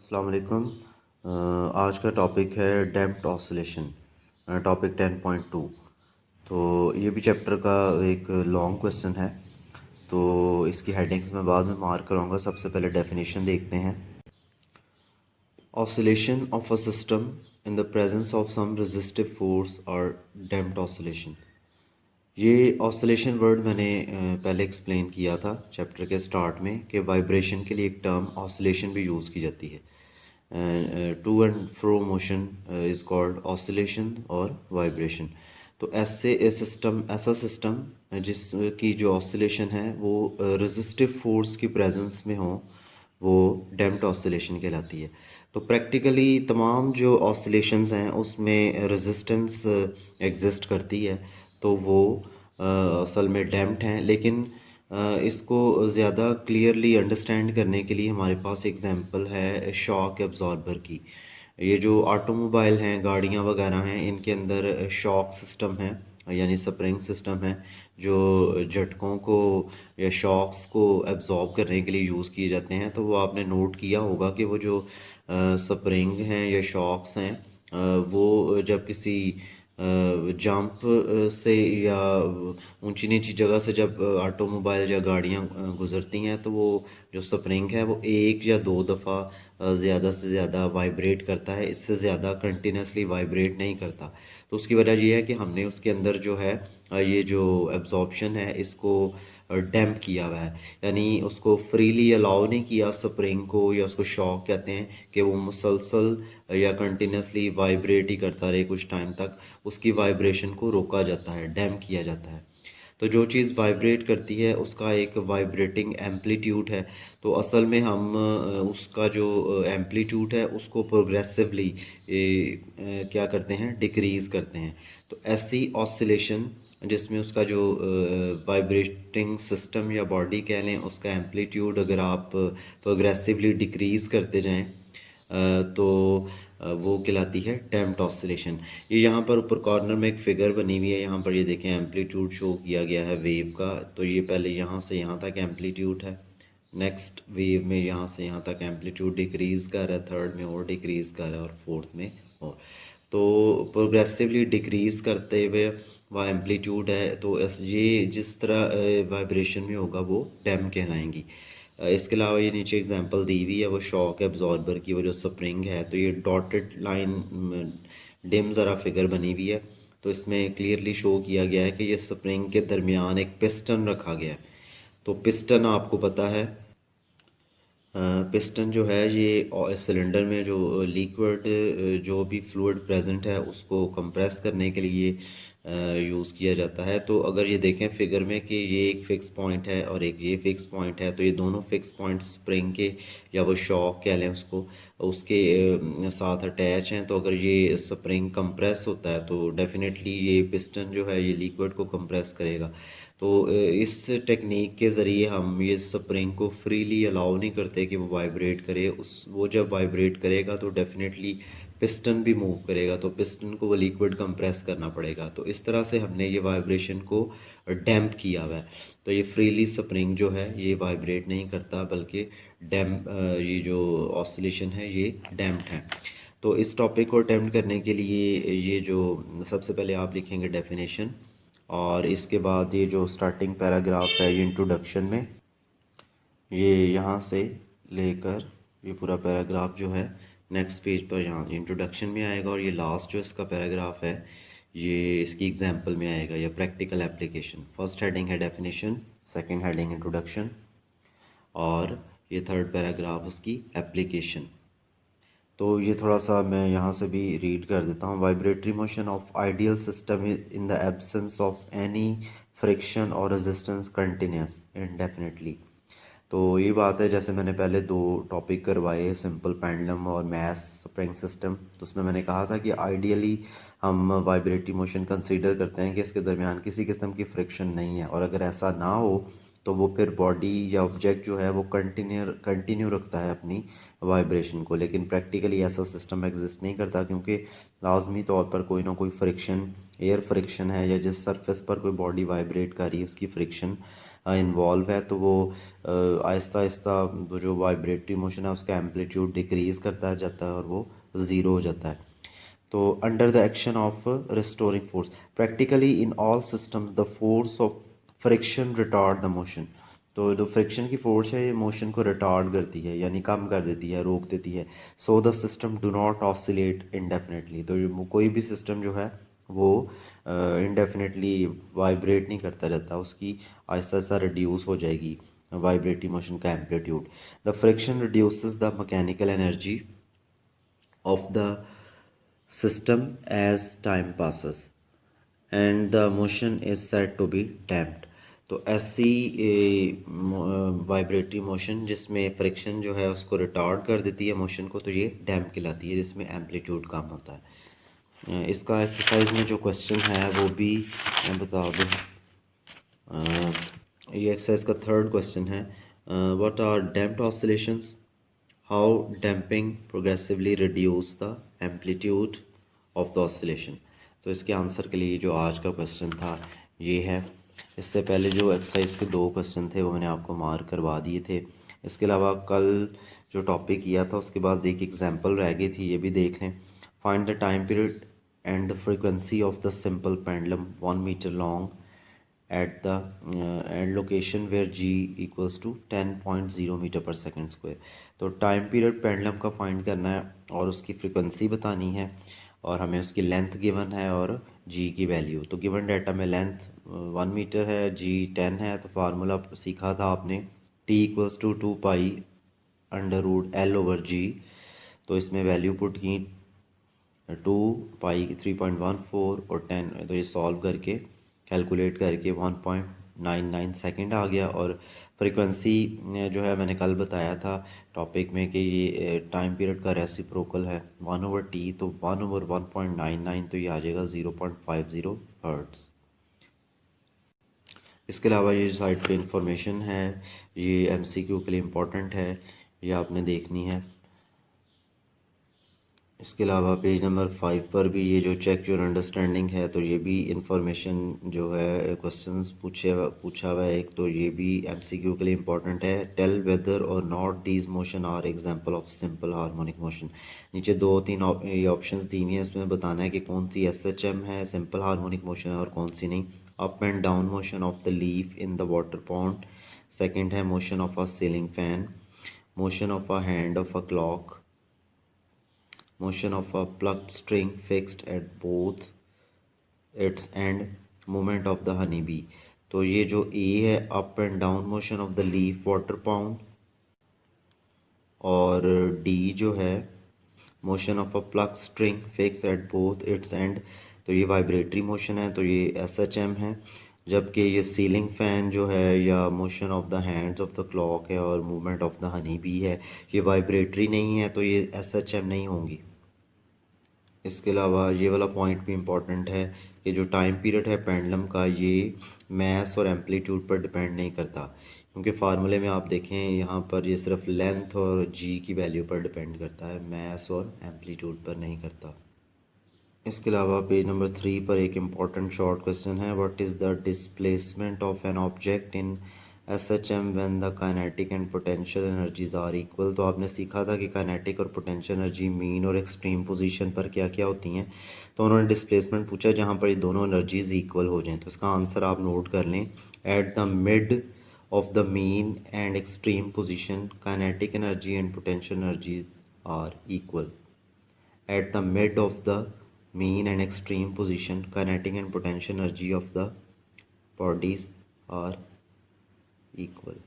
अस्सलाम वालेकुम। आज का टॉपिक है डैम्प्ड ऑसिलेशन, टॉपिक 10.2। तो ये भी चैप्टर का एक लॉन्ग क्वेश्चन है, तो इसकी हेडिंग्स मैं बाद में मार्क करूँगा। सबसे पहले डेफिनेशन देखते हैं। Oscillation of a system in the presence of some resistive force और डैम्प्ड ऑसिलेशन। ये ऑसिलेशन वर्ड मैंने पहले एक्सप्लेन किया था चैप्टर के स्टार्ट में कि वाइब्रेशन के लिए एक टर्म ऑसिलेशन भी यूज़ की जाती है। To and fro motion is called oscillation और वाइब्रेशन। तो ऐसा सिस्टम जिसकी जो ऑसिलेशन है वो रेजिस्टिव फोर्स की प्रेजेंस में हो, वो डैम्प्ड ऑसिलेशन कहलाती है। तो प्रैक्टिकली तमाम जो ऑसिलेशंस हैं उसमें रेजिस्टेंस एग्जिस्ट करती है, तो वो असल में डैम्प्ड हैं। लेकिन इसको ज़्यादा क्लियरली अंडरस्टैंड करने के लिए हमारे पास एग्जांपल है शॉक एब्जॉर्बर की। ये जो ऑटोमोबाइल हैं, गाड़ियाँ वगैरह हैं, इनके अंदर शॉक सिस्टम है, यानी स्प्रिंग सिस्टम है, जो झटकों को या शॉक्स को एब्जॉर्ब करने के लिए यूज़ किए जाते हैं। तो वो आपने नोट किया होगा कि वो जो स्प्रिंग हैं या शॉक्स हैं, वो जब किसी जंप से या ऊंची नीची जगह से जब ऑटोमोबाइल या गाड़ियां गुजरती हैं, तो वो जो स्प्रिंग है वो एक या दो दफ़ा ज़्यादा से ज़्यादा वाइब्रेट करता है, इससे ज़्यादा कंटिन्यूसली वाइब्रेट नहीं करता। तो उसकी वजह ये है कि हमने उसके अंदर जो है ये जो एब्जॉर्प्शन है इसको डैम्प किया हुआ है, यानी उसको फ्रीली अलाउ नहीं किया स्प्रिंग को, या उसको शॉक कहते हैं, कि वो मुसलसल या कंटिन्यूसली वाइब्रेट ही करता रहे कुछ टाइम तक। उसकी वाइब्रेशन को रोका जाता है, डैम्प किया जाता है। तो जो चीज़ वाइब्रेट करती है उसका एक वाइब्रेटिंग एम्पलीट्यूड है। तो असल में हम उसका जो एम्पलीट्यूड है उसको प्रोग्रेसिवली क्या करते हैं, डिक्रीज़ करते हैं। तो ऐसी ऑसिलेशन जिसमें उसका जो वाइब्रेटिंग सिस्टम या बॉडी कह लें, उसका एम्पलीट्यूड अगर आप प्रोग्रेसिवली डिक्रीज़ करते जाएं, तो वो कहलाती है डैम्प्ड ऑसिलेशन। ये यहाँ पर ऊपर कॉर्नर में एक फिगर बनी हुई है, यहाँ पर ये देखें एम्पलीट्यूड शो किया गया है वेव का। तो ये पहले यहाँ से यहाँ तक एम्पलीट्यूड है, नेक्स्ट वेव में यहाँ से यहाँ तक एम्पलीट्यूड डिक्रीज़ कर रहा है, थर्ड में और डिक्रीज़ कर रहा है, और फोर्थ में और। तो प्रोग्रेसिवली डिक्रीज़ करते हुए वह एम्पलीट्यूड है, तो ये जिस तरह वाइब्रेशन में होगा वो डैम्प कहलाएंगी। इसके अलावा ये नीचे एग्जांपल दी हुई है वो शॉक एब्जॉर्बर की, वो जो स्प्रिंग है। तो ये डॉटेड लाइन डिम ज़रा फिगर बनी हुई है, तो इसमें क्लियरली शो किया गया है कि ये स्प्रिंग के दरमियान एक पिस्टन रखा गया है। तो पिस्टन आपको पता है, पिस्टन जो है ये सिलेंडर में जो लिक्विड जो भी फ्लूइड प्रेजेंट है उसको कंप्रेस करने के लिए यूज़ किया जाता है। तो अगर ये देखें फिगर में कि ये एक फ़िक्स पॉइंट है और एक ये फ़िक्स पॉइंट है, तो ये दोनों फ़िक्स पॉइंट स्प्रिंग के या वो शॉक कह लें उसको, उसके साथ अटैच हैं। तो अगर ये स्प्रिंग कंप्रेस होता है तो डेफिनेटली ये पिस्टन जो है ये लिक्विड को कंप्रेस करेगा। तो इस टेक्निक के ज़रिए हम ये स्प्रिंग को फ्रीली अलाउ नहीं करते कि वो वाइब्रेट करे। वो जब वाइब्रेट करेगा तो डेफिनेटली पिस्टन भी मूव करेगा, तो पिस्टन को वो लिक्विड कंप्रेस करना पड़ेगा। तो इस तरह से हमने ये वाइब्रेशन को डैम्प किया हुआ है। तो ये फ्रीली स्प्रिंग जो है ये वाइब्रेट नहीं करता, बल्कि डैम्प ये जो ऑसिलेशन है ये डैम्प्ड है। तो इस टॉपिक को अटेम्प्ट करने के लिए ये जो सबसे पहले आप लिखेंगे डेफिनेशन, और इसके बाद ये जो स्टार्टिंग पैराग्राफ है ये इंट्रोडक्शन में, ये यहाँ से लेकर ये पूरा पैराग्राफ जो है नेक्स्ट पेज पर यहाँ इंट्रोडक्शन में आएगा, और ये लास्ट जो इसका पैराग्राफ है ये इसकी एग्जांपल में आएगा या प्रैक्टिकल एप्लीकेशन। फर्स्ट हेडिंग है डेफिनेशन, सेकंड हेडिंग इंट्रोडक्शन, और ये थर्ड पैराग्राफ उसकी एप्लीकेशन। तो ये थोड़ा सा मैं यहाँ से भी रीड कर देता हूँ। Vibratory motion of ideal system in the absence of any friction और रेजिस्टेंस कंटिन्यूस इंडेफिनिटली। तो ये बात है, जैसे मैंने पहले दो टॉपिक करवाए, सिंपल पेंडुलम और मैस स्प्रिंग सिस्टम, तो उसमें मैंने कहा था कि आइडियली हम वाइब्रेटरी मोशन कंसीडर करते हैं कि इसके दरमियान किसी किस्म की फ्रिक्शन नहीं है, और अगर ऐसा ना हो तो वो फिर बॉडी या ऑब्जेक्ट जो है वो कंटिन्यू रखता है अपनी वाइब्रेशन को। लेकिन प्रैक्टिकली ऐसा सिस्टम एग्जिस्ट नहीं करता, क्योंकि लाजमी तौर पर कोई ना कोई फ्रिक्शन, एयर फ्रिक्शन है, या जिस सरफेस पर कोई बॉडी वाइब्रेट कर रही है उसकी फ्रिक्शन इन्वॉल्व है तो वो आहिस्ता आहिस्ता वो जो वाइब्रेटरी मोशन है उसका एम्पलीट्यूड डिक्रीज़ करता जाता है और वो ज़ीरो हो जाता है। तो under the action of restoring force, practically in all system the force of friction retard the motion. तो जो फ्रिक्शन की फोर्स है ये मोशन को रिटार्ड करती है, यानी कम कर देती है, रोक देती है। So the system do not oscillate indefinitely. तो कोई भी सिस्टम जो है वो इनडेफिनेटली वाइब्रेट नहीं करता रहता, उसकी आहिस्ता आहिस्ता रिड्यूस हो जाएगी वाइब्रेटरी मोशन का amplitude. The friction reduces the mechanical energy of the system as time passes and the motion is said to be damped। तो ऐसी वाइब्रेटरी मोशन जिसमें फ्रिक्शन जो है उसको रिटार्ड कर देती है मोशन को, तो ये डैम्प कहलाती है, जिसमें एम्पलीट्यूड कम होता है। इसका एक्सरसाइज में जो क्वेश्चन है वो भी मैं बता दूँ। ये एक्सरसाइज का थर्ड क्वेश्चन है, what are damped oscillations, how damping progressively reduce the amplitude of the oscillation। तो इसके आंसर के लिए जो आज का क्वेश्चन था ये है। इससे पहले जो एक्सरसाइज के दो क्वेश्चन थे वो मैंने आपको मार्क करवा दिए थे। इसके अलावा कल जो टॉपिक किया था उसके बाद एक एग्जांपल रह गई थी, ये भी देख लें। Find the time period and the frequency of the simple pendulum 1 metre long at the and location where g equals to 10.0 metre पर सेकेंड स्क्वायर। तो टाइम पीरियड पेंडुलम का फाइंड करना है और उसकी फ्रीक्वेंसी बतानी है और हमें उसकी लेंथ गिवन है और g की वैल्यू। तो गिवन डाटा में लेंथ 1 मीटर है, g 10 है, तो फार्मूला सीखा था आपने t equals to 2 pi under root l over g। तो इसमें वैल्यू पुट की 2 पाई 3.14 और 10, तो ये सॉल्व करके कैलकुलेट करके 1.99 सेकंड आ गया। और फ्रीक्वेंसी जो है मैंने कल बताया था टॉपिक में कि ये टाइम पीरियड का रेसिप्रोकल है 1/t, तो 1/1.99 तो ये आ जाएगा 0.50 हर्ट्ज़। इसके अलावा ये साइट पे इंफॉर्मेशन है, ये एमसीक्यू के लिए इम्पोर्टेंट है, ये आपने देखनी है। इसके अलावा पेज नंबर 5 पर भी ये जो चेक योर अंडरस्टैंडिंग है, तो ये भी इंफॉर्मेशन जो है क्वेश्चंस पूछा हुआ है एक, तो ये भी एमसीक्यू के लिए इम्पोर्टेंट है। Tell whether or not these motion are example of simple harmonic motion. नीचे 2-3 ऑप्शंस दी हुई हैं, इसमें बताना है कि कौन सी एसएचएम है, सिंपल हार्मोनिक मोशन है, और कौन सी नहीं। Up and down motion of the leaf in the water pond. Second है motion of a ceiling fan, motion of a hand of a clock, motion of a plucked string fixed at both its end, movement of the honey bee। तो ये जो ए है up and down motion of the leaf water pound, और D जो है motion of a plug string fix at both it's and, तो ये vibratory motion है, तो ये एस एच एम है। जबकि ये सीलिंग फैन जो है या motion of the hands of the clock है और movement of the honey bee है, ये वाइब्रेटरी नहीं है, तो ये एस एच एम नहीं होंगी। इसके अलावा ये वाला पॉइंट भी इम्पॉर्टेंट है कि जो टाइम पीरियड है पेंडुलम का ये मैस और एम्पलीट्यूड पर डिपेंड नहीं करता, क्योंकि फार्मूले में आप देखें यहाँ पर ये सिर्फ लेंथ और जी की वैल्यू पर डिपेंड करता है, मैस और एम्पलीट्यूड पर नहीं करता। इसके अलावा पेज नंबर 3 पर एक इम्पॉर्टेंट शॉर्ट क्वेश्चन है, what is the displacement of an object in SHM when the kinetic and potential energies are equal. तो आपने सीखा था कि काइनेटिक और पोटेंशियल एनर्जी मीन और एक्सट्रीम पोजीशन पर क्या क्या होती हैं। तो उन्होंने डिस्प्लेसमेंट पूछा जहाँ पर ये दोनों एनर्जीज इक्वल हो जाएं, तो इसका आंसर आप नोट कर लें। At the mid of the mean and extreme position kinetic energy and potential energies are equal. At the mid of the mean and extreme position, kinetic and potential energy of the bodies are equal।